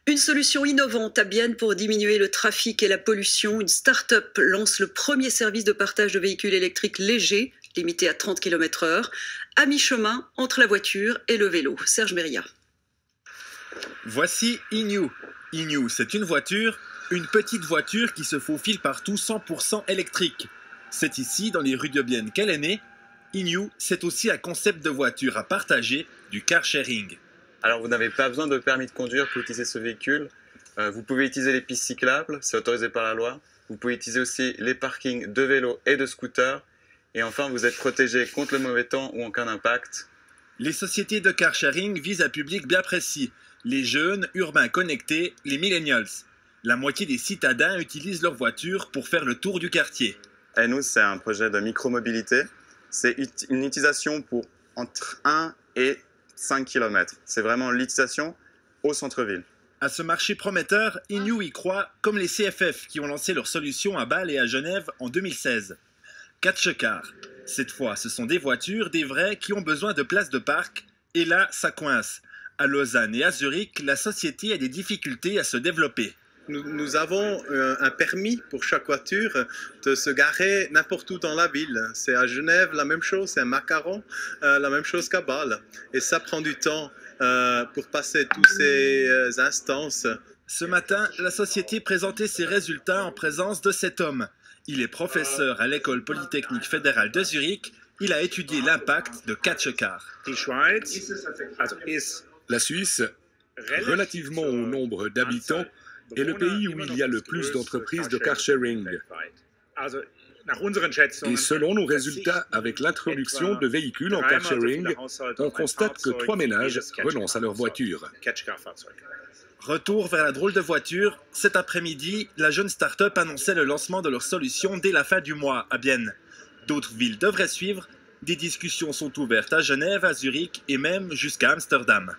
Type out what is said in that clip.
Une solution innovante à Bienne pour diminuer le trafic et la pollution. Une start-up lance le premier service de partage de véhicules électriques légers, limité à 30 km/h, à mi-chemin entre la voiture et le vélo. Serge Méria. Voici Inew. Inew, c'est une petite voiture qui se faufile partout 100% électrique. C'est ici, dans les rues de Bienne, qu'elle est née. Inew, c'est aussi un concept de voiture à partager, du car sharing. Alors vous n'avez pas besoin de permis de conduire pour utiliser ce véhicule. Vous pouvez utiliser les pistes cyclables, c'est autorisé par la loi. Vous pouvez utiliser aussi les parkings de vélos et de scooters. Et enfin, vous êtes protégé contre le mauvais temps ou en cas d'impact. Les sociétés de car sharing visent un public bien précis. Les jeunes, urbains connectés, les millennials. La moitié des citadins utilisent leur voiture pour faire le tour du quartier. Et nous, c'est un projet de micromobilité. C'est une utilisation pour entre 1 et 5 km. C'est vraiment l'utilisation au centre-ville. À ce marché prometteur, Inew y croit, comme les CFF qui ont lancé leur solution à Bâle et à Genève en 2016. Catch Car. Cette fois, ce sont des voitures, des vraies, qui ont besoin de places de parc. Et là, ça coince. À Lausanne et à Zurich, la société a des difficultés à se développer. Nous avons un permis pour chaque voiture de se garer n'importe où dans la ville. C'est à Genève la même chose, c'est à Macaron la même chose qu'à Bâle. Et ça prend du temps pour passer toutes ces instances. Ce matin, la société présentait ses résultats en présence de cet homme. Il est professeur à l'école polytechnique fédérale de Zurich. Il a étudié l'impact de Catch Car. La Suisse, relativement au nombre d'habitants, est le pays où il y a le plus d'entreprises de car sharing. Et selon nos résultats, avec l'introduction de véhicules en car sharing, on constate que 3 ménages renoncent à leur voiture. Retour vers la drôle de voiture. Cet après-midi, la jeune start-up annonçait le lancement de leur solution dès la fin du mois à Bienne. D'autres villes devraient suivre. Des discussions sont ouvertes à Genève, à Zurich et même jusqu'à Amsterdam.